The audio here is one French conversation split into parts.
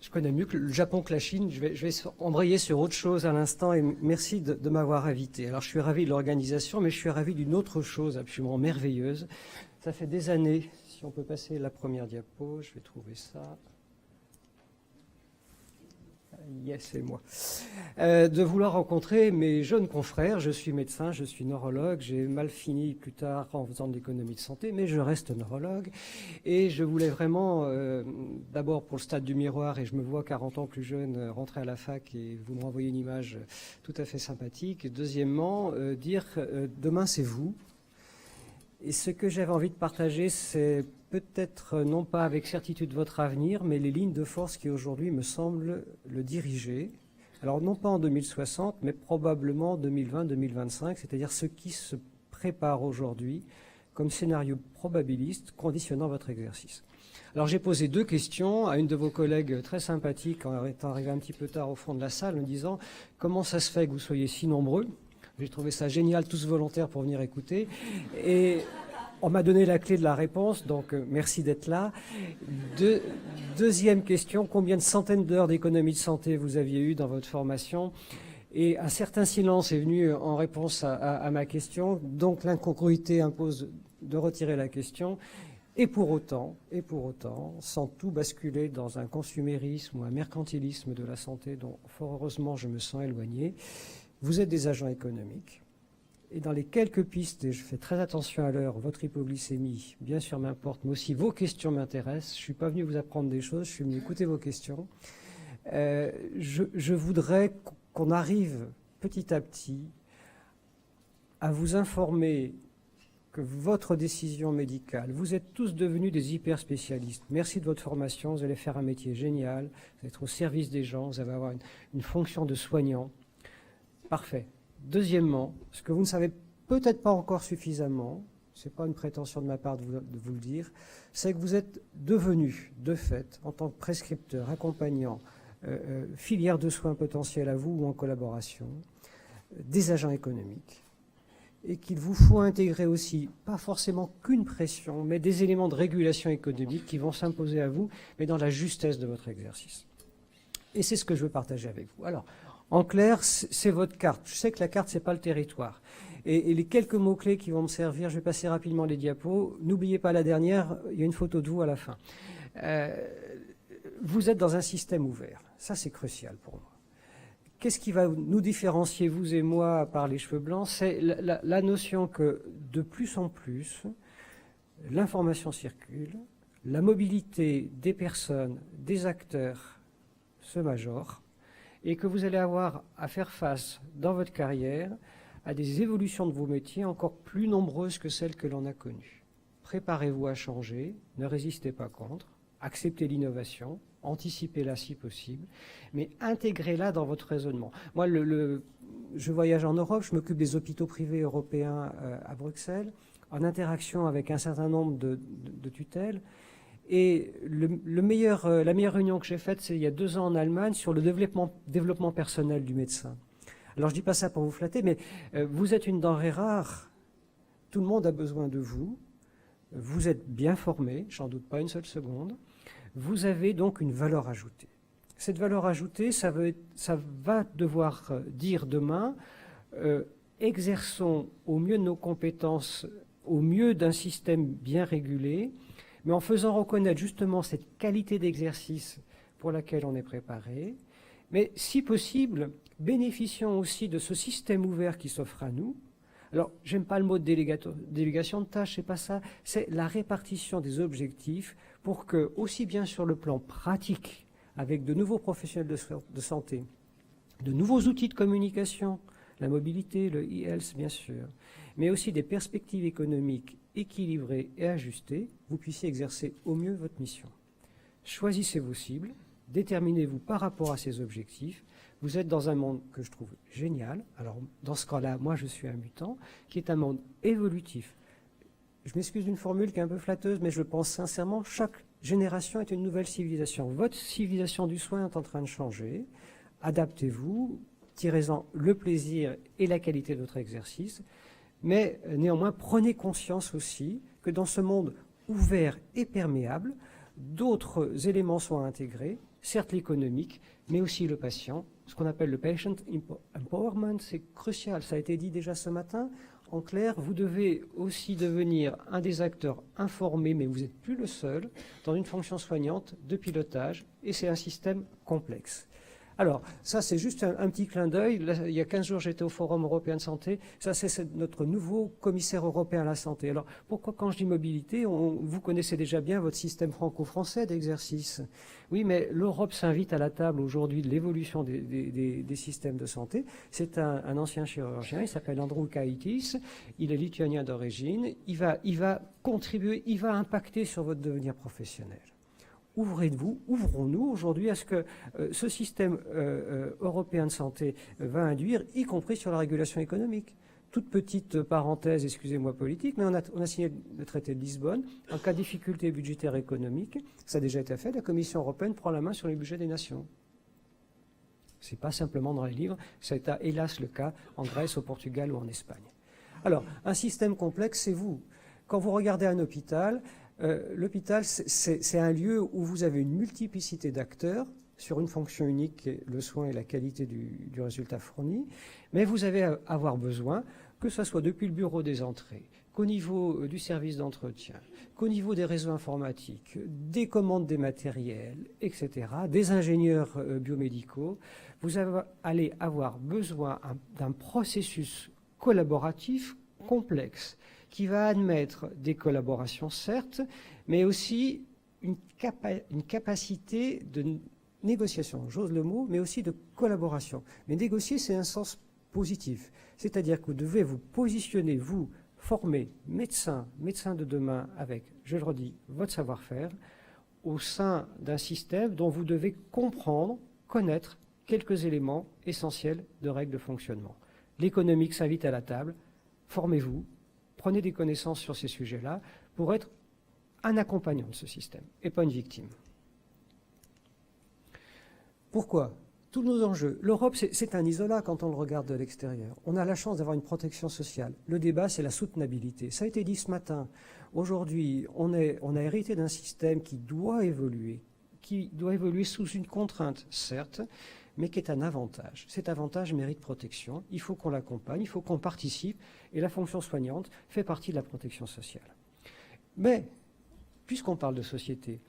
Je connais mieux que le Japon que la Chine. Je vais embrayer sur autre chose à l'instant et merci de m'avoir invité. Alors, je suis ravi de l'organisation, mais je suis ravi d'une autre chose absolument merveilleuse. Ça fait des années, si on peut passer la première diapo, je vais trouver ça. Yes, c'est moi. De vouloir rencontrer mes jeunes confrères. Je suis médecin, je suis neurologue. J'ai mal fini plus tard en faisant de l'économie de santé, mais je reste neurologue. Et je voulais vraiment, d'abord pour le stade du miroir, et je me vois 40 ans plus jeune, rentrer à la fac et vous me renvoyez une image tout à fait sympathique. Deuxièmement, dire demain c'est vous. Et ce que j'avais envie de partager, c'est peut-être non pas avec certitude votre avenir, mais les lignes de force qui aujourd'hui me semblent le diriger. Alors non pas en 2060, mais probablement 2020-2025, c'est-à-dire ce qui se prépare aujourd'hui comme scénario probabiliste conditionnant votre exercice. Alors j'ai posé 2 questions à une de vos collègues très sympathique en étant arrivé un petit peu tard au fond de la salle, me disant « Comment ça se fait que vous soyez si nombreux ?» J'ai trouvé ça génial, tous volontaires pour venir écouter. Et on m'a donné la clé de la réponse, donc merci d'être là. Deuxième question, combien de centaines d'heures d'économie de santé vous aviez eu dans votre formation? Et un certain silence est venu en réponse à ma question, donc l'incongruité impose de retirer la question. Et pour autant, sans tout basculer dans un consumérisme ou un mercantilisme de la santé dont fort heureusement je me sens éloigné, vous êtes des agents économiques. Et dans les quelques pistes, et je fais très attention à l'heure, votre hypoglycémie, bien sûr m'importe, mais aussi vos questions m'intéressent. Je ne suis pas venu vous apprendre des choses, je suis venu écouter vos questions. Je voudrais qu'on arrive petit à petit à vous informer que votre décision médicale, vous êtes tous devenus des hyper spécialistes. Merci de votre formation, vous allez faire un métier génial, vous allez être au service des gens, vous allez avoir une fonction de soignant. Parfait. Deuxièmement, ce que vous ne savez peut-être pas encore suffisamment, ce n'est pas une prétention de ma part de vous le dire, c'est que vous êtes devenus, de fait, en tant que prescripteur, accompagnant, filière de soins potentiels à vous ou en collaboration, des agents économiques, et qu'il vous faut intégrer aussi, pas forcément qu'une pression, mais des éléments de régulation économique qui vont s'imposer à vous, mais dans la justesse de votre exercice. Et c'est ce que je veux partager avec vous. Alors, en clair, c'est votre carte. Je sais que la carte, ce n'est pas le territoire. Et les quelques mots-clés qui vont me servir, je vais passer rapidement les diapos. N'oubliez pas la dernière, il y a une photo de vous à la fin. Vous êtes dans un système ouvert. Ça, c'est crucial pour moi. Qu'est-ce qui va nous différencier, vous et moi, par les cheveux blancs? C'est la notion que, de plus en plus, l'information circule, la mobilité des personnes, des acteurs se majore, et que vous allez avoir à faire face dans votre carrière à des évolutions de vos métiers encore plus nombreuses que celles que l'on a connues. Préparez-vous à changer, ne résistez pas contre, acceptez l'innovation, anticipez-la si possible, mais intégrez-la dans votre raisonnement. Moi, je voyage en Europe, je m'occupe des hôpitaux privés européens à Bruxelles, en interaction avec un certain nombre de tutelles. Et la meilleure réunion que j'ai faite, c'est il y a 2 ans en Allemagne sur le développement personnel du médecin. Alors je ne dis pas ça pour vous flatter, mais vous êtes une denrée rare. Tout le monde a besoin de vous. Vous êtes bien formé, j'en doute pas une seule seconde. Vous avez donc une valeur ajoutée. Cette valeur ajoutée, ça va devoir dire demain, exerçons au mieux de nos compétences, au mieux d'un système bien régulé, mais en faisant reconnaître justement cette qualité d'exercice pour laquelle on est préparé. Mais si possible, bénéficions aussi de ce système ouvert qui s'offre à nous. Alors, j'aime pas le mot de délégation de tâches, c'est pas ça, c'est la répartition des objectifs pour que, aussi bien sur le plan pratique, avec de nouveaux professionnels de santé, de nouveaux outils de communication, la mobilité, le e-health bien sûr, mais aussi des perspectives économiques équilibrées et ajustées, vous puissiez exercer au mieux votre mission. Choisissez vos cibles, déterminez-vous par rapport à ces objectifs. Vous êtes dans un monde que je trouve génial. Alors, dans ce cas-là, moi, je suis un mutant, qui est un monde évolutif. Je m'excuse d'une formule qui est un peu flatteuse, mais je pense sincèrement, chaque génération est une nouvelle civilisation. Votre civilisation du soin est en train de changer. Adaptez-vous, tirez-en le plaisir et la qualité de votre exercice. Mais néanmoins, prenez conscience aussi que dans ce monde ouvert et perméable, d'autres éléments sont intégrés. certes l'économique, mais aussi le patient. Ce qu'on appelle le patient empowerment, c'est crucial. Ça a été dit déjà ce matin. En clair, vous devez aussi devenir un des acteurs informés, mais vous n'êtes plus le seul, dans une fonction soignante de pilotage, et c'est un système complexe. Alors, ça, c'est juste un petit clin d'œil. Il y a 15 jours, j'étais au Forum européen de santé. Ça, c'est notre nouveau commissaire européen à la santé. Alors, pourquoi, quand je dis mobilité, vous connaissez déjà bien votre système franco-français d'exercice. Oui, mais l'Europe s'invite à la table aujourd'hui de l'évolution des systèmes de santé. C'est un ancien chirurgien, il s'appelle Andrew Kaitis. Il est lituanien d'origine. Il va contribuer, il va impacter sur votre devenir professionnel. Ouvrons-nous aujourd'hui à ce que ce système européen de santé va induire, y compris sur la régulation économique. Toute petite parenthèse, excusez-moi politique, mais on a signé le traité de Lisbonne. En cas de difficulté budgétaire économique, ça a déjà été fait, la Commission européenne prend la main sur les budgets des nations. Ce n'est pas simplement dans les livres, ça a été hélas le cas en Grèce, au Portugal ou en Espagne. Alors, un système complexe, c'est vous. Quand vous regardez un hôpital, l'hôpital, c'est un lieu où vous avez une multiplicité d'acteurs sur une fonction unique, qui est le soin et la qualité du résultat fourni, mais vous allez avoir besoin, que ce soit depuis le bureau des entrées, qu'au niveau du service d'entretien, qu'au niveau des réseaux informatiques, des commandes des matériels, etc., des ingénieurs biomédicaux, vous allez avoir besoin d'un processus collaboratif complexe, qui va admettre des collaborations, certes, mais aussi une capacité de négociation, j'ose le mot, mais aussi de collaboration. Mais négocier, c'est un sens positif. C'est-à-dire que vous devez vous positionner, vous, former médecin de demain avec, je le redis, votre savoir-faire, au sein d'un système dont vous devez comprendre, connaître quelques éléments essentiels de règles de fonctionnement. L'économique s'invite à la table, formez-vous, prenez des connaissances sur ces sujets-là pour être un accompagnant de ce système et pas une victime. Pourquoi? Tous nos enjeux. L'Europe, c'est un isolat quand on le regarde de l'extérieur. On a la chance d'avoir une protection sociale. Le débat, c'est la soutenabilité. Ça a été dit ce matin. Aujourd'hui, on a hérité d'un système qui doit évoluer sous une contrainte, certes, mais qui est un avantage. Cet avantage mérite protection. Il faut qu'on l'accompagne, il faut qu'on participe, et la fonction soignante fait partie de la protection sociale. Mais, puisqu'on parle de société,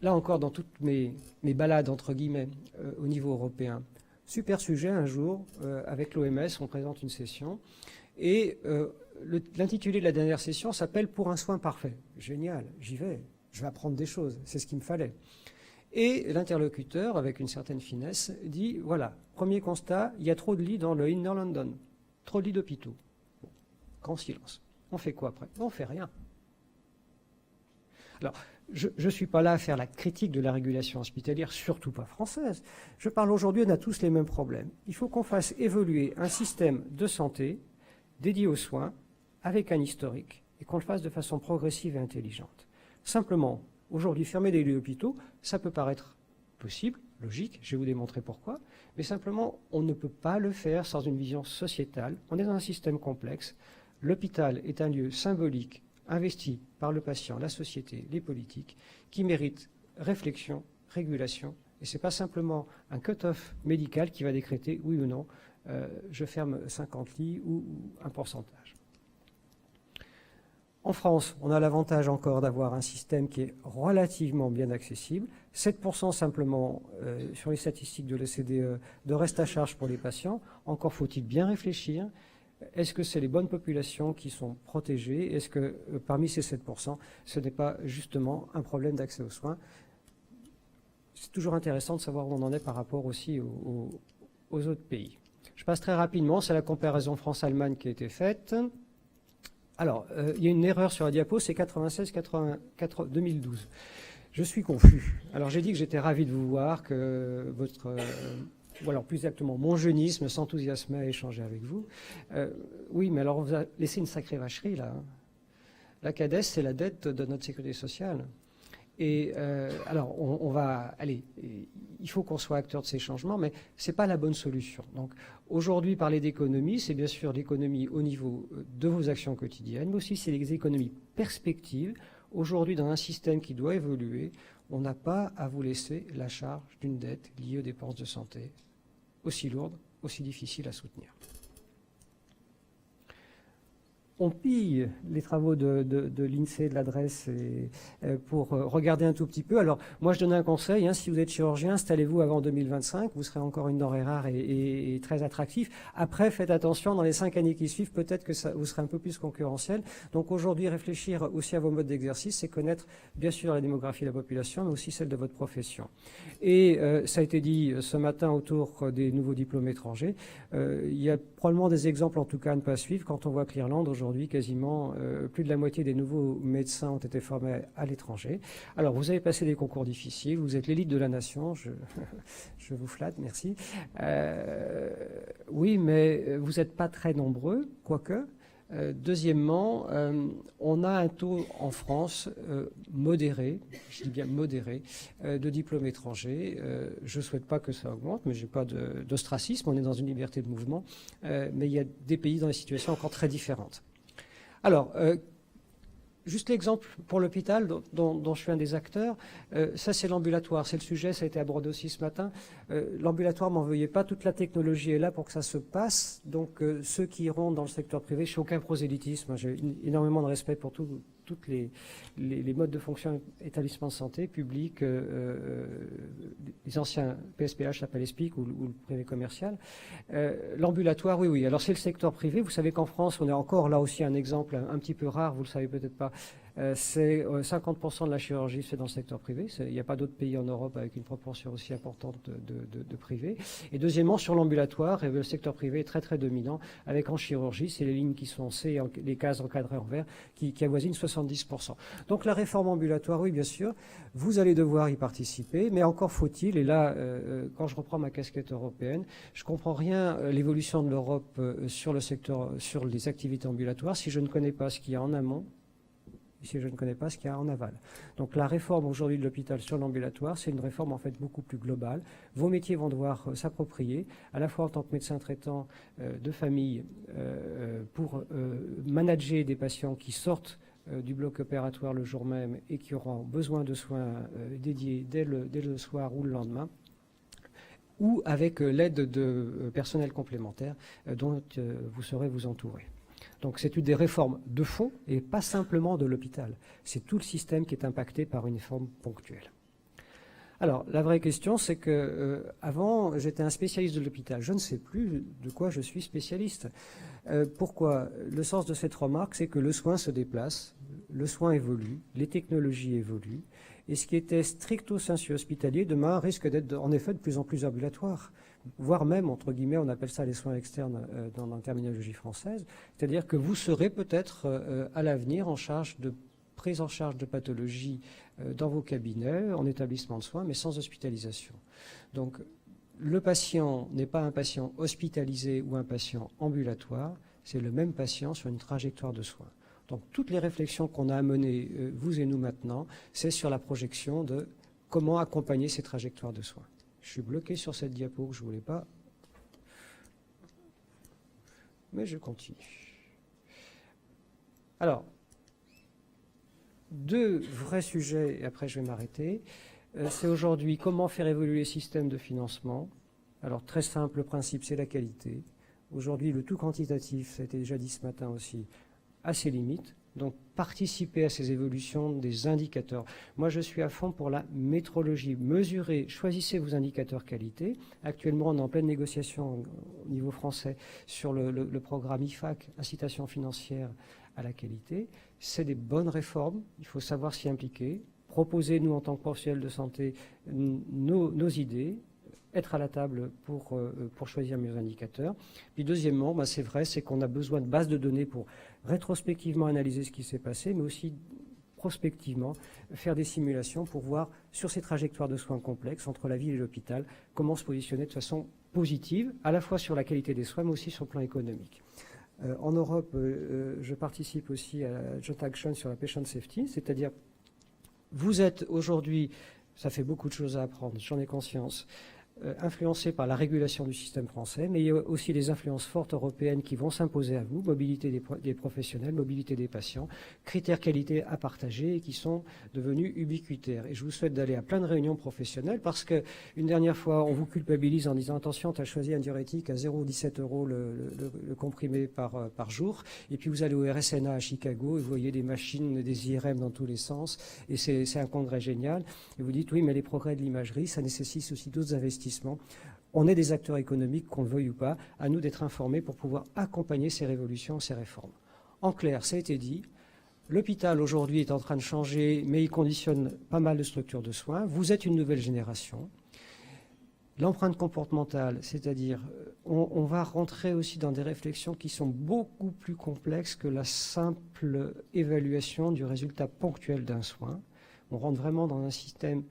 là encore, dans toutes mes balades, entre guillemets, au niveau européen, super sujet, un jour, avec l'OMS, on présente une session, et l'intitulé de la dernière session s'appelle « Pour un soin parfait ». Génial, j'y vais, je vais apprendre des choses, c'est ce qu'il me fallait. Et l'interlocuteur, avec une certaine finesse, dit, voilà, premier constat, il y a trop de lits dans le Inner London, trop de lits d'hôpitaux. Bon, grand silence. On fait quoi après? On ne fait rien. Alors, je ne suis pas là à faire la critique de la régulation hospitalière, surtout pas française. Je parle aujourd'hui, on a tous les mêmes problèmes. Il faut qu'on fasse évoluer un système de santé dédié aux soins, avec un historique, et qu'on le fasse de façon progressive et intelligente. Simplement, aujourd'hui, fermer des lits d'hôpitaux, ça peut paraître possible, logique, je vais vous démontrer pourquoi, mais simplement, on ne peut pas le faire sans une vision sociétale. On est dans un système complexe. L'hôpital est un lieu symbolique, investi par le patient, la société, les politiques, qui mérite réflexion, régulation, et ce n'est pas simplement un cut-off médical qui va décréter, oui ou non, je ferme 50 lits ou un pourcentage. En France, on a l'avantage encore d'avoir un système qui est relativement bien accessible, 7% simplement sur les statistiques de l'OCDE de reste à charge pour les patients. Encore faut-il bien réfléchir. Est-ce que c'est les bonnes populations qui sont protégées? Est-ce que parmi ces 7%, ce n'est pas justement un problème d'accès aux soins? C'est toujours intéressant de savoir où on en est par rapport aussi aux autres pays. Je passe très rapidement, c'est la comparaison France-Allemagne qui a été faite. Alors, il y a une erreur sur la diapo, c'est 96-2012. Je suis confus. Alors, j'ai dit que j'étais ravi de vous voir, que votre... ou alors plus exactement, mon jeunisme s'enthousiasmait à échanger avec vous. Oui, mais alors on vous a laissé une sacrée vacherie, là. La CADES, c'est la dette de notre sécurité sociale. Et alors, on va... Allez, il faut qu'on soit acteur de ces changements, mais ce n'est pas la bonne solution. Donc, aujourd'hui, parler d'économie, c'est bien sûr l'économie au niveau de vos actions quotidiennes, mais aussi c'est les économies perspectives. Aujourd'hui, dans un système qui doit évoluer, on n'a pas à vous laisser la charge d'une dette liée aux dépenses de santé, aussi lourde, aussi difficile à soutenir. On pille les travaux de l'INSEE, de l'adresse, pour regarder un tout petit peu. Alors, moi, je donne un conseil, hein, si vous êtes chirurgien, installez-vous avant 2025, vous serez encore une denrée rare et très attractif. Après, faites attention, dans les 5 années qui suivent, peut-être que vous serez un peu plus concurrentiel. Donc aujourd'hui, réfléchir aussi à vos modes d'exercice, c'est connaître, bien sûr, la démographie de la population, mais aussi celle de votre profession. Et ça a été dit ce matin autour des nouveaux diplômes étrangers. Il y a probablement des exemples, en tout cas, à ne pas suivre, quand on voit que l'Irlande, aujourd'hui, quasiment plus de la moitié des nouveaux médecins ont été formés à l'étranger. Alors, vous avez passé des concours difficiles, vous êtes l'élite de la nation, je vous flatte, merci. Oui, mais vous n'êtes pas très nombreux, quoique. Deuxièmement, on a un taux en France modéré, je dis bien modéré, de diplômes étrangers. Je ne souhaite pas que ça augmente, mais je n'ai pas d'ostracisme, on est dans une liberté de mouvement, mais il y a des pays dans des situations encore très différentes. Alors, juste l'exemple pour l'hôpital dont je suis un des acteurs, ça c'est l'ambulatoire, c'est le sujet, ça a été abordé aussi ce matin. L'ambulatoire, m'en veuillez pas, toute la technologie est là pour que ça se passe, donc ceux qui iront dans le secteur privé, je n'ai aucun prosélytisme, j'ai énormément de respect pour tous les modes de fonction établissements de santé, publics, les anciens PSPH, l'appel ESPIC ou le privé commercial. L'ambulatoire, oui. Alors c'est le secteur privé. Vous savez qu'en France, on est encore là aussi un exemple un petit peu rare, vous le savez peut-être pas. C'est 50% de la chirurgie c'est dans le secteur privé. Il n'y a pas d'autres pays en Europe avec une proportion aussi importante de privé. Et deuxièmement, sur l'ambulatoire, le secteur privé est très très dominant, avec en chirurgie, c'est les lignes qui sont C, les cases encadrées en vert, qui avoisinent 70%. Donc la réforme ambulatoire, oui bien sûr, vous allez devoir y participer, mais encore faut-il, et là, quand je reprends ma casquette européenne, je ne comprends rien l'évolution de l'Europe sur le secteur, sur les activités ambulatoires, si je ne connais pas ce qu'il y a en amont, si je ne connais pas ce qu'il y a en aval. Donc la réforme aujourd'hui de l'hôpital sur l'ambulatoire, c'est une réforme en fait beaucoup plus globale. Vos métiers vont devoir s'approprier, à la fois en tant que médecin traitant de famille, pour manager des patients qui sortent du bloc opératoire le jour même et qui auront besoin de soins dédiés dès le soir ou le lendemain, ou avec l'aide de personnel complémentaire dont vous saurez vous entourer. Donc c'est une des réformes de fond et pas simplement de l'hôpital. C'est tout le système qui est impacté par une réforme ponctuelle. Alors la vraie question c'est que avant j'étais un spécialiste de l'hôpital. Je ne sais plus de quoi je suis spécialiste. Pourquoi? Le sens de cette remarque c'est que le soin se déplace, le soin évolue, les technologies évoluent et ce qui était stricto sensu hospitalier demain risque d'être en effet de plus en plus ambulatoire. Voire même, entre guillemets, on appelle ça les soins externes dans la terminologie française, c'est-à-dire que vous serez peut-être à l'avenir en charge de prise en charge de pathologies dans vos cabinets, en établissement de soins, mais sans hospitalisation. Donc, le patient n'est pas un patient hospitalisé ou un patient ambulatoire, c'est le même patient sur une trajectoire de soins. Donc, toutes les réflexions qu'on a à mener, vous et nous maintenant, c'est sur la projection de comment accompagner ces trajectoires de soins. Je suis bloqué sur cette diapo que je ne voulais pas, mais je continue. Alors, deux vrais sujets, et après je vais m'arrêter. C'est aujourd'hui comment faire évoluer les systèmes de financement. Alors, très simple, le principe, c'est la qualité. Aujourd'hui, le tout quantitatif, ça a été déjà dit ce matin aussi, a ses limites. Donc, participer à ces évolutions des indicateurs. Moi, je suis à fond pour la métrologie. Mesurez, choisissez vos indicateurs qualité. Actuellement, on est en pleine négociation au niveau français sur le programme IFAC, incitation financière à la qualité. C'est des bonnes réformes, il faut savoir s'y impliquer. Proposez, nous, en tant que professionnels de santé, nos idées, être à la table pour choisir mieux indicateurs. Puis deuxièmement, c'est vrai, c'est qu'on a besoin de bases de données pour rétrospectivement analyser ce qui s'est passé, mais aussi prospectivement faire des simulations pour voir sur ces trajectoires de soins complexes entre la ville et l'hôpital, comment se positionner de façon positive, à la fois sur la qualité des soins, mais aussi sur le plan économique. En Europe, je participe aussi à la Joint Action sur la Patient Safety, c'est-à-dire vous êtes aujourd'hui, ça fait beaucoup de choses à apprendre, j'en ai conscience, influencé par la régulation du système français, mais il y a aussi des influences fortes européennes qui vont s'imposer à vous, mobilité des professionnels, mobilité des patients, critères qualité à partager et qui sont devenus ubiquitaires. Et je vous souhaite d'aller à plein de réunions professionnelles parce qu'une dernière fois, on vous culpabilise en disant attention, tu as choisi un diurétique à 0,17 € le comprimé par jour, et puis vous allez au RSNA à Chicago et vous voyez des machines, des IRM dans tous les sens, et c'est un congrès génial. Et vous dites oui, mais les progrès de l'imagerie, ça nécessite aussi d'autres investissements. On est des acteurs économiques, qu'on le veuille ou pas, à nous d'être informés pour pouvoir accompagner ces révolutions, ces réformes. En clair, ça a été dit, l'hôpital aujourd'hui est en train de changer, mais il conditionne pas mal de structures de soins. Vous êtes une nouvelle génération. L'empreinte comportementale, c'est-à-dire on va rentrer aussi dans des réflexions qui sont beaucoup plus complexes que la simple évaluation du résultat ponctuel d'un soin. On rentre vraiment dans un système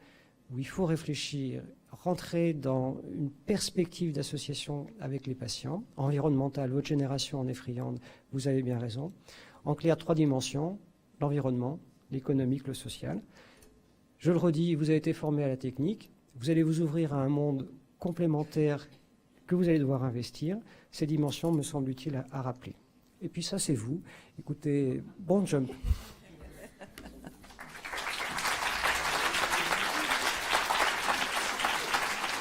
où il faut réfléchir, rentrer dans une perspective d'association avec les patients. Environnemental, votre génération en est friande, vous avez bien raison. En clair, 3 dimensions, l'environnement, l'économique, le social. Je le redis, vous avez été formé à la technique, vous allez vous ouvrir à un monde complémentaire que vous allez devoir investir. Ces dimensions me semblent utiles à rappeler. Et puis ça, c'est vous. Écoutez, bon jump.